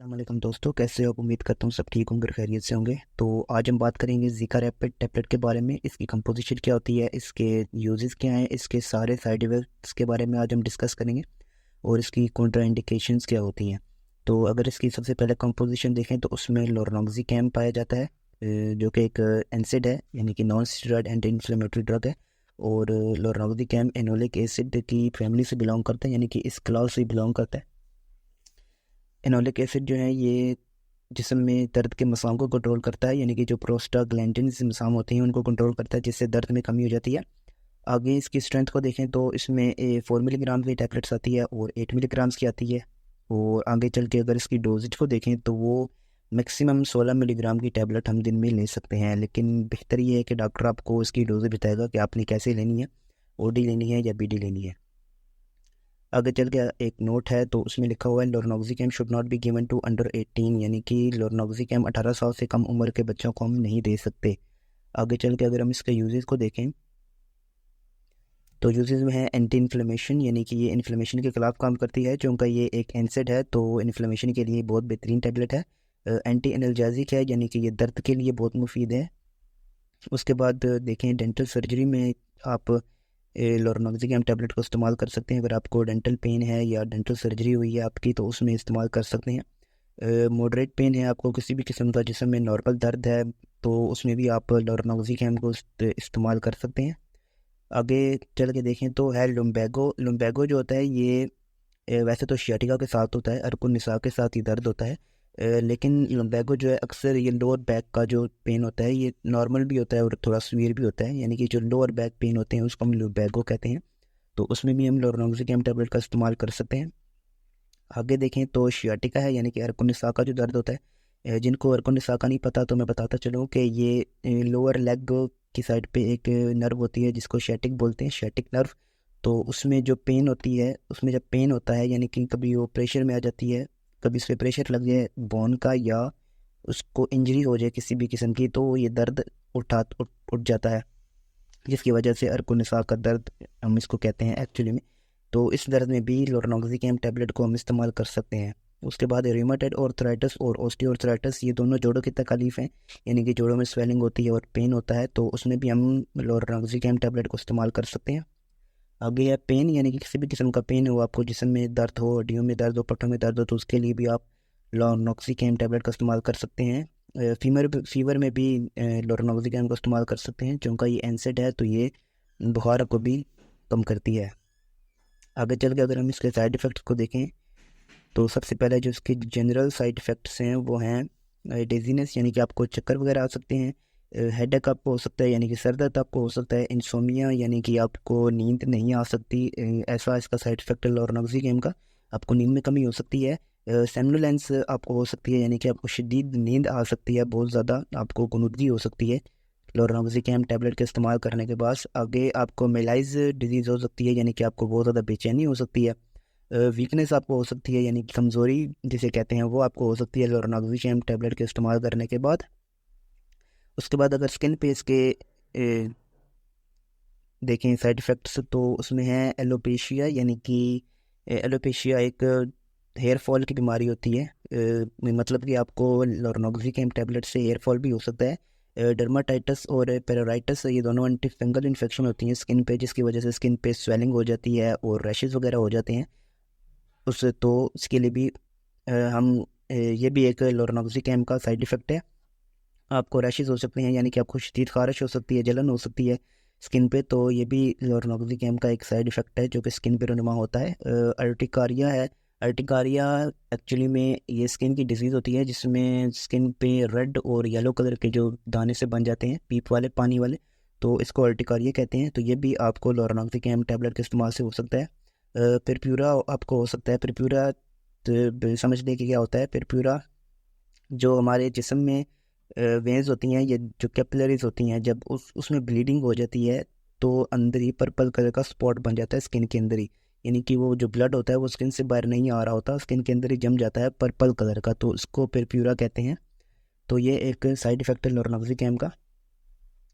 अस्सलाम दोस्तों, कैसे हो आप? उम्मीद करता हूँ सब ठीक होंगे, खैरियत से होंगे। तो आज हम बात करेंगे ज़िका रैपिड टैबलेट के बारे में। इसकी कंपोजिशन क्या होती है, इसके यूजेस क्या हैं, इसके सारे साइड इफ़ेक्ट्स के बारे में आज हम डिस्कस करेंगे और इसकी कॉन्ट्राइंडिकेशंस क्या होती हैं। तो अगर इसकी सबसे पहले कंपोजिशन देखें तो उसमें लोरनॉक्सिकैम पाया जाता है, जो कि एक एनसिड है, यानी कि non steroid anti inflammatory drug है। और लोरनॉक्सिकैम एनोलिक एसिड की फैमिली से बिलोंग करता है, यानी कि इस क्लास से बिलोंग करता है। एनोलिक एसिड जो है ये जिस्म में दर्द के मसाम को कंट्रोल करता है, यानी कि जो प्रोस्टाग्लैंडिन्स मसाम होते हैं उनको कंट्रोल करता है, जिससे दर्द में कमी हो जाती है। आगे इसकी स्ट्रेंथ को देखें तो इसमें 4 मिलीग्राम की टैबलेट्स आती है और 8 मिलीग्राम्स की आती है। और आगे चल के अगर इसकी डोजेज को देखें तो वो मैक्सिमम 16 मिलीग्राम की टैबलेट हम दिन में ले सकते हैं, लेकिन बेहतर ये है कि डॉक्टर आपको इसकी डोजेज बताएगा कि आपने कैसे लेनी है, ओडी लेनी है या बीडी लेनी है। आगे चल के एक नोट है तो उसमें लिखा हुआ है lornoxicam should not be given to under 18, यानी कि लोरनॉक्सिकैम 18 साल से कम उम्र के बच्चों को हम नहीं दे सकते। आगे चल के अगर हम इसके यूजेस को देखें तो यूजेस में है एंटी इन्फ्लेमेशन, यानी कि ये इन्फ्लेमेशन के खिलाफ काम करती है, चूँकि ये एक एनसेड है तो इन्फ्लेमेशन के लिए बहुत बेहतरीन टैबलेट है। एंटी एनर्जेटिक है, यानी कि ये दर्द के लिए बहुत मुफीद है। उसके बाद देखें डेंटल सर्जरी में आप लोरनॉक्सिकैम टैबलेट को इस्तेमाल कर सकते हैं। अगर आपको डेंटल पेन है या डेंटल सर्जरी हुई है आपकी तो उसमें इस्तेमाल कर सकते हैं। मॉडरेट पेन है आपको किसी भी किस्म का, जिसम में नॉर्मल दर्द है, तो उसमें भी आप लोरनॉक्सिकैम को इस्तेमाल कर सकते हैं। आगे चल के देखें तो है लुम्बैगो। लुम्बैगो जो होता है ये वैसे तो शियाटिका के साथ होता है, अरकुन निसा के साथ ही दर्द होता है। लेकिन लुम्बैगो जो है अक्सर ये लोअर बैक का जो पेन होता है ये नॉर्मल भी होता है और थोड़ा सीवियर भी होता है, यानी कि जो लोअर बैक पेन होते हैं उसको हम लुम्बैगो कहते हैं। तो उसमें भी हम लोरनॉक्सिकैम टैबलेट का इस्तेमाल कर सकते हैं। आगे देखें तो शियाटिका है, यानी कि अरकुन निसा का जो दर्द होता है। जिनको अरकुन निसा का नहीं पता तो मैं बताता चलूँ कि ये लोअर लेग की साइड पे एक नर्व होती है जिसको शैटिक बोलते हैं, शैटिक नर्व। तो उसमें जो पेन होती है, उसमें जब पेन होता है यानी कि कभी वो प्रेशर में आ जाती है, कभी इस पर प्रेशर लग जाए बोन का या उसको इंजरी हो जाए किसी भी किस्म की, तो ये दर्द उठ जाता है, जिसकी वजह से अरकुनिसा का दर्द हम इसको कहते हैं एक्चुअली में। तो इस दर्द में भी लोरनॉक्सिकैम टैबलेट को हम इस्तेमाल कर सकते हैं। उसके बाद रिमेटॉइड आर्थराइटिस और ऑस्टियोआर्थराइटिस, ये दोनों जोड़ों की तकलीफ हैं, यानी कि जोड़ों में स्वेलिंग होती है और पेन होता है, तो उसमें भी हम लोरनॉक्सिकैम टैबलेट को इस्तेमाल कर सकते हैं। आगे है पेन, यानी कि किसी भी किस्म का पेन हो, आपको जिस्म में दर्द हो, हड्डियों में दर्द हो, पट्टों में दर्द हो, तो उसके लिए भी आप लोरनॉक्सिकैम टैबलेट का इस्तेमाल कर सकते हैं। फीवर में भी लोरनॉक्सिकैम का इस्तेमाल कर सकते हैं, क्योंकि ये एनसेड है तो ये बुखार को भी कम करती है। आगे चल के अगर हम इसके साइड इफ़ेक्ट्स को देखें तो सबसे पहले जो इसके जनरल साइड इफ़ेक्ट्स हैं वो हैं डेजीनेस, यानी कि आपको चक्कर वगैरह आ सकते हैं। हेडेक आपको हो सकता है, यानी कि सर दर्द आपको हो सकता है। इंसोमिया, यानी कि आपको नींद नहीं आ सकती, ऐसा इसका साइड इफ़ेक्ट है लोरनॉक्सिकैम का, आपको नींद में कमी हो सकती है। सेमनोलेंस आपको हो सकती है, यानी कि आपको शदीद नींद आ सकती है, बहुत ज़्यादा आपको गुनूदगी हो सकती है लोरनॉक्सिकैम टैबलेट के इस्तेमाल करने के बाद। आगे आपको मेलाइज डिजीज़ हो सकती है, यानी कि आपको बहुत ज़्यादा बेचैनी हो सकती है। वीकनेस आपको हो सकती है, यानी कि कमज़ोरी जिसे कहते हैं वो आपको हो सकती है लोरनॉक्सिकैम टैबलेट के इस्तेमाल करने के बाद। उसके बाद अगर स्किन पे इसके देखें साइड इफ़ेक्ट्स तो उसमें है एलोपेशिया, यानी कि एलोपेशिया एक हेयर फॉल की बीमारी होती है। मतलब कि आपको लोरनॉक्सिकैम टैबलेट से हेयर फॉल भी हो सकता है। डर्माटाइटिस और पेराइटिस, ये दोनों एंटी फंगल इन्फेक्शन होती हैं स्किन पे, जिसकी वजह से स्किन पे स्वेलिंग हो जाती है और रैशेज़ वगैरह हो जाते हैं उससे। तो इसके लिए भी ये भी एक लोरनॉक्सिकैम का साइड इफ़ेक्ट है। आपको रैशेज़ हो सकते हैं, यानी कि आपको शदीद खारिश हो सकती है, जलन हो सकती है स्किन पे, तो ये भी लोरनॉक्सिकैम का एक साइड इफ़ेक्ट है जो कि स्किन पे रुनुमा होता है। अर्टिकारिया है। अर्टिकारिया एक्चुअली में ये स्किन की डिजीज़ होती है जिसमें स्किन पे रेड और येलो कलर के जो दाने से बन जाते हैं, पीप वाले, पानी वाले, तो इसको अर्टिकारिया कहते हैं। तो ये भी आपको लोरनॉक्सिकैम टैबलेट के इस्तेमाल से हो सकता है। पिरप्यूरा आपको हो सकता है। पिरप्यूरा तो समझने की क्या होता है, पिरप्यूरा जो हमारे जिस्म में वेंस होती हैं, ये जो कैपिलरीज होती हैं, जब उसमें ब्लीडिंग हो जाती है तो अंदर ही पर्पल कलर का स्पॉट बन जाता है स्किन के अंदर ही, यानी कि वो जो ब्लड होता है वो स्किन से बाहर नहीं आ रहा होता, स्किन के अंदर ही जम जाता है पर्पल कलर का, तो इसको पिरप्यूरा कहते हैं। तो ये एक साइड इफेक्ट है लोरनॉक्सिकैम का।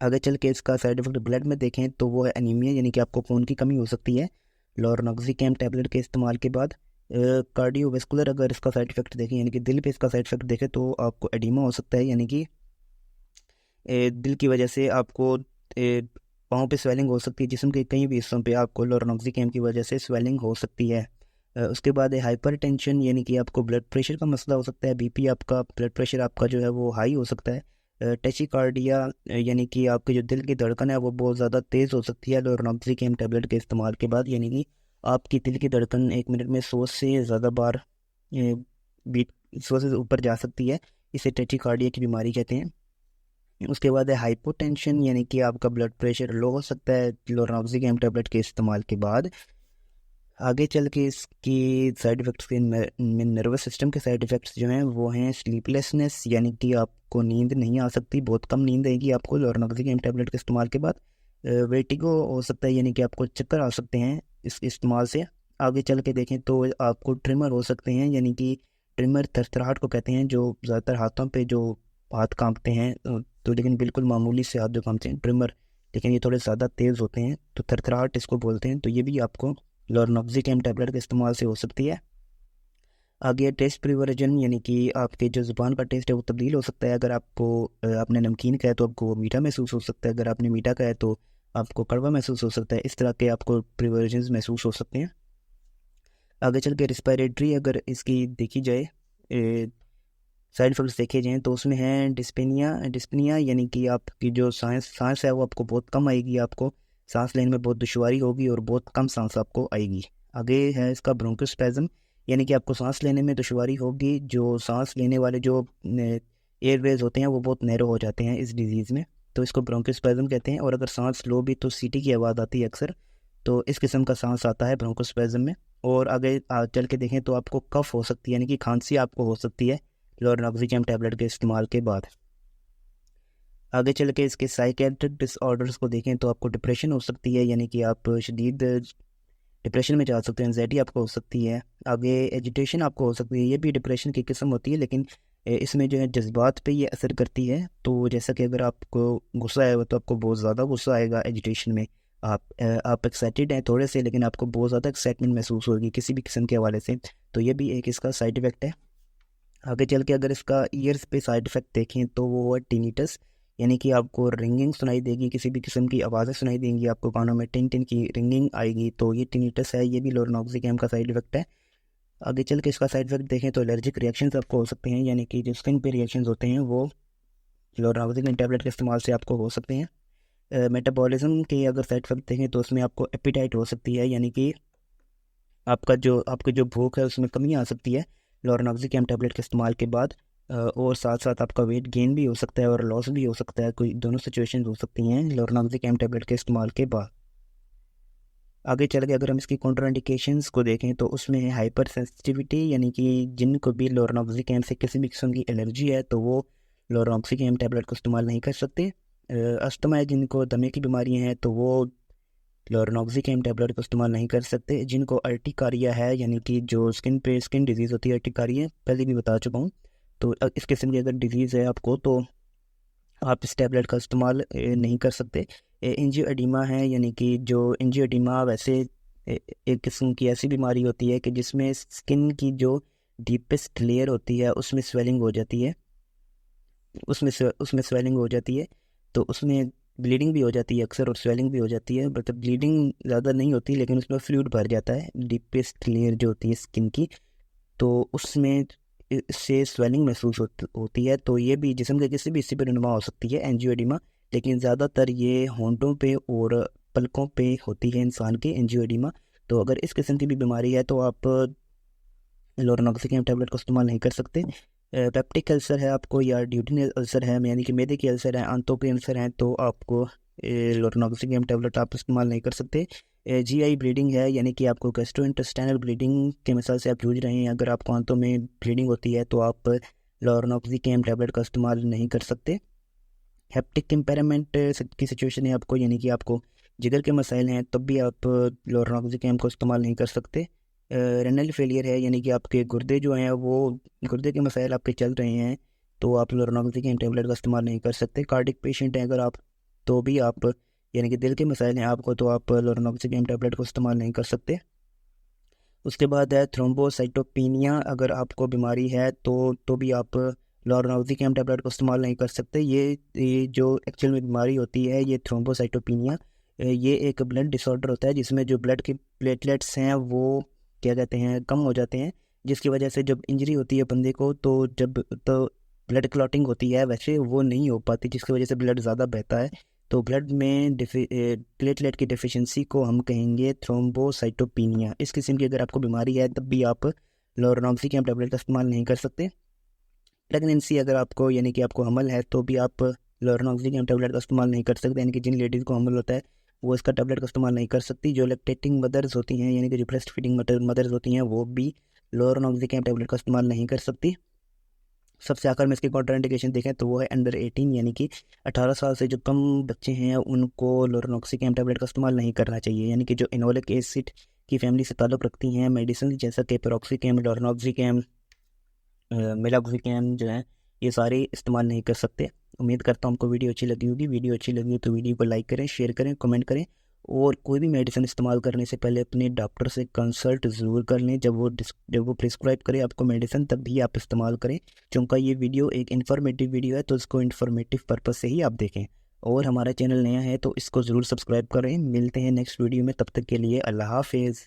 आगे चल के इसका साइड इफेक्ट ब्लड में देखें तो वो है एनीमिया, यानी कि आपको खून की कमी हो सकती है लोरनॉक्सिकैम टैबलेट के इस्तेमाल के बाद। कार्डियोवेस्कुलर अगर इसका साइड इफेक्ट देखें यानी कि दिल पे इसका साइड इफेक्ट देखें तो आपको एडिमा हो सकता है, यानी कि दिल की वजह से आपको पाँव पे स्वेलिंग हो सकती है। जिस्म के कई भी हिस्सों पे आपको लोरेनॉक्सिकेम की वजह से स्वेलिंग हो सकती है। उसके बाद है हाइपरटेंशन, यानी कि आपको ब्लड प्रेशर का मसला हो सकता है। बीपी आपका, ब्लड प्रेशर आपका जो है वो हाई हो सकता है। टैचिकार्डिया, यानी कि आपके जो दिल की धड़कन है वो बहुत ज़्यादा तेज़ हो सकती है लोरेनॉक्सिकेम टैबलेट के इस्तेमाल के बाद, यानी कि आपकी दिल की धड़कन 1 मिनट में 100 से ज़्यादा बार बीट 100 से ऊपर जा सकती है। इसे टैचिकार्डिया की बीमारी कहते हैं। उसके बाद है हाइपोटेंशन, यानी कि आपका ब्लड प्रेशर लो हो सकता है लोरेनॉक्सिकेम टैबलेट के इस्तेमाल के बाद। आगे चल के इसकी साइड इफ़ेक्ट्स के में नर्वस सिस्टम के साइड इफ़ेक्ट्स जो हैं वो हैं स्लीपलेसनेस, यानी कि आपको नींद नहीं आ सकती, बहुत कम नींद आएगी आपको लोरेनॉक्सिकेम टैबलेट के इस्तेमाल के बाद। वेटिगो हो सकता है, यानी कि आपको चक्कर आ सकते हैं इस इस्तेमाल से। आगे चल के देखें तो आपको ट्रिमर हो सकते हैं, यानी कि ट्रिमर थरथराहट को कहते हैं, जो ज़्यादातर हाथों पे जो हाथ कांपते हैं, तो लेकिन बिल्कुल मामूली से हाथ जो कांपते हैं ट्रिमर, लेकिन ये थोड़े ज़्यादा तेज़ होते हैं तो थरथराहट इसको बोलते हैं। तो ये भी आपको लोरेनॉक्सिकेम टैबलेट के इस्तेमाल से हो सकती है। आगे टेस्ट प्रिवर्जन, यानी कि आपके जो ज़ुबान का टेस्ट है वो तब्दील हो सकता है। अगर आपको आपने नमकीन खाया तो आपको वो मीठा महसूस हो सकता है, अगर आपने मीठा खाया तो आपको कड़वा महसूस हो सकता है। इस तरह के आपको प्रिवर्जन महसूस हो सकते हैं। आगे चल के रिस्पायरेटरी अगर इसकी देखी जाए, साइड इफेक्ट्स देखे जाएँ तो उसमें है डिस्पेनिया डिस्पनिया, यानी कि आपकी जो सांस है वो आपको बहुत कम आएगी, आपको सांस लेने में बहुत दुश्वारी होगी और बहुत कम सांस आपको आएगी। आगे है इसका ब्रोंकोस्पेज़म, यानी कि आपको सांस लेने में दुश्वारी होगी, जो सांस लेने वाले जो एयरवेज होते हैं वो बहुत नैरो हो जाते हैं इस डिजीज़ में, तो इसको ब्रोंकोस्पेज़म कहते हैं। और अगर सांस लो भी तो सीटी की आवाज़ आती है अक्सर, तो इस किस्म का सांस आता है ब्रोंकोस्पेज़म में। और आगे चल के देखें तो आपको कफ हो सकती है, यानी कि खांसी आपको हो सकती है लोरेनॉक्सिकेम टैबलेट के इस्तेमाल के बाद। आगे चल के इसके साइकेट्रिक डिसऑर्डर्स को देखें तो आपको डिप्रेशन हो सकती है, यानी कि आप शदीद डिप्रेशन में जा सकते हैं, एंजाइटी आपको हो सकती है। आगे एजिटेशन आपको हो सकती है, ये भी डिप्रेशन की किस्म होती है, लेकिन इसमें जो है जज्बात पे ये असर करती है। तो जैसा कि अगर आपको गुस्सा है तो आपको बहुत ज़्यादा गुस्सा आएगा एजिटेशन में। आप एक्साइटेड हैं थोड़े से, लेकिन आपको बहुत ज़्यादा एक्साइटमेंट महसूस होगी किसी भी किस्म के हवाले से, तो ये भी एक इसका साइड इफ़ेक्ट है। आगे चल के अगर इसका ईयर्स पे साइड इफ़ेक्ट देखें तो वो है टिनिटस, यानी कि आपको रिंगिंग सुनाई देगी, किसी भी किस्म की आवाज़ें सुनाई देंगी आपको कानों में, टिन टिन की रिंगिंग आएगी, तो ये टिनिटस है, ये भी लोरेनॉक्सिकेम का साइड इफ़ेक्ट है। आगे चल के इसका साइड इफ़ेक्ट देखें तो एलर्जिक रिएक्शंस आपको हो सकते हैं, यानी कि जो स्किन पे रिएक्शंस होते हैं वो लोरेनॉक्सिकेम टैबलेट के इस्तेमाल से आपको हो सकते हैं। मेटाबॉलिज्म के अगर साइड इफ़ेक्ट देखें तो उसमें आपको एपिटाइट हो सकती है, यानी कि आपकी जो भूख है उसमें कमी आ सकती है लोरेनॉक्सिकेम टैबलेट के इस्तेमाल के बाद। और साथ साथ आपका वेट गेन भी हो सकता है और लॉस भी हो सकता है, कोई दोनों सिचुएशन हो सकती हैं लोरेनॉक्सिकेम टैबलेट के इस्तेमाल के बाद। आगे चल के अगर हम इसकी कॉन्ट्राइंडिकेशंस को देखें तो उसमें है हाइपर सेंसिटिविटी, यानी कि जिनको भी लोरेनॉक्सिकेम से किसी भी किस्म की एलर्जी है तो वो लोरेनॉक्सिकेम टैबलेट को इस्तेमाल नहीं कर सकते। अस्थमा है, जिनको दमे की बीमारियाँ हैं तो वो लोरेनॉक्सिकेम टैबलेट को इस्तेमाल नहीं कर सकते। जिनको अर्टिकारिया है, यानी कि जो स्किन डिजीज़ होती है अर्टिकारिया, पहले भी बता चुका हूँ, तो इस किस्म की अगर डिजीज़ है आपको तो आप इस टैबलेट का इस्तेमाल नहीं कर सकते। एंजियोएडिमा है, यानी कि जो एंजियोएडिमा वैसे एक किस्म की ऐसी बीमारी होती है कि जिसमें स्किन की जो डीपेस्ट लेयर होती है उसमें स्वेलिंग हो जाती है, उसमें स्वेलिंग हो जाती है, तो उसमें ब्लीडिंग भी हो जाती है अक्सर और स्वेलिंग भी हो जाती है, मतलब ब्लीडिंग ज़्यादा नहीं होती लेकिन उसमें फ्लूइड भर जाता है डीपेस्ट लेयर जो होती है स्किन की, तो उसमें इससे स्वेलिंग महसूस होती है। तो ये भी जिस्म के किसी भी हिस्से पर नुमा हो सकती है एंजियोएडिमा, लेकिन ज़्यादातर ये होंठों पे और पलकों पे होती है इंसान के एंजियोएडिमा। तो अगर इस किस्म की भी बीमारी है तो आप लोरेनॉक्सिकेम टैबलेट को इस्तेमाल नहीं कर सकते। पेप्टिक अल्सर है आपको या ड्यूटेनल अल्सर है, यानी कि मैदे के अल्सर हैं, आंतों के अल्सर हैं, तो आपको लोरेनॉक्सिकेम टैबलेट आप इस्तेमाल नहीं कर सकते। जीआई ब्लीडिंग है, यानी कि आपको गैस्ट्रोइंटेस्टाइनल ब्लीडिंग के मसाइल से आप जूझ रहे हैं, अगर आपको आंतों में ब्लीडिंग होती है तो आप लोरेनॉक्सिकेम टैबलेट का इस्तेमाल नहीं कर सकते। हेप्टिक इम्पेयरमेंट की सिचुएशन है आपको, यानी कि आपको जिगर के मसाइल हैं तब भी आप लोरेनॉक्सिकेम को इस्तेमाल नहीं कर सकते। रेनल फेलियर है, यानी कि आपके गुर्दे जो हैं वो गुर्दे के मसाइल आपके चल रहे हैं तो आप लोरेनॉक्सिकेम टैबलेट का इस्तेमाल नहीं कर सकते। कार्डिक पेशेंट हैं अगर आप तो भी आप, यानी कि दिल के मसाइल हैं आपको, तो आप लोरेनॉक्सिकेम टैबलेट को इस्तेमाल नहीं कर सकते। उसके बाद है थ्रोम्बोसाइटोपिनिया। अगर आपको बीमारी है तो भी आप लोरानोक्सिकेम टैबलेट को इस्तेमाल नहीं कर सकते। ये जो एक्चुअल में बीमारी होती है ये थ्रोम्बोसाइटोपिनिया, ये एक ब्लड डिसऑर्डर होता है जिसमें जो ब्लड के प्लेटलेट्स हैं वो क्या कहते हैं कम हो जाते हैं, जिसकी वजह से जब इंजरी होती है बंदे को तो ब्लड क्लॉटिंग होती है, वैसे वो नहीं हो पाती, जिसकी वजह से ब्लड ज़्यादा बहता है। तो ब्लड में प्लेटलेट की डिफिशिएंसी को हम कहेंगे थ्रोम्बोसाइटोपिनिया। इस किस्म की अगर आपको बीमारी है तब भी आप लोरानोक्सिकेम टैबलेट का इस्तेमाल नहीं कर सकते। प्रेगनेंसी अगर आपको यानी कि आपको हमल है तो भी आप लोरानोक्सिकेम टैबलेट का इस्तेमाल नहीं कर सकते, यानी कि जिन लेडीज़ को हमल होता है वो इसका टैबलेट का इस्तेमाल नहीं कर सकती। जो लैक्टेटिंग मदर्स होती हैं यानी कि जो ब्रेस्ट फीडिंग मदर्स होती हैं वो भी लोरानोक्सिकेम टैबलेट का इस्तेमाल नहीं कर सकती। सबसे आखिर में इसकी कॉन्ट्राइंडिकेशन देखें तो वो है अंडर 18, यानी कि 18 साल से जो कम बच्चे हैं उनको लोरानोक्सिकेम टैबलेट का इस्तेमाल नहीं करना चाहिए। यानी कि जो इनोलिक एसिड की फैमिली से ताल्लुक़ रखती हैं मेडिसिन जैसा कि पेरोक्सिकेम, लोरानोक्सिकेम, मिलाक्सिकेम जो है ये सारे इस्तेमाल नहीं कर सकते। उम्मीद करता हूँ आपको वीडियो अच्छी लगी होगी। वीडियो अच्छी लगी हो तो वीडियो को लाइक करें, शेयर करें, कमेंट करें, और कोई भी मेडिसिन इस्तेमाल करने से पहले अपने डॉक्टर से कंसल्ट ज़रूर कर लें। जब वो प्रिस्क्राइब करे आपको मेडिसिन तब भी आप इस्तेमाल करें। चूँकि ये वीडियो एक इन्फॉर्मेटिव वीडियो है तो इसको इन्फॉर्मेटिव पर्पज़ से ही आप देखें। और हमारा चैनल नया है तो इसको ज़रूर सब्सक्राइब करें। मिलते हैं नेक्स्ट वीडियो में, तब तक के लिए अल्लाह हाफिज़।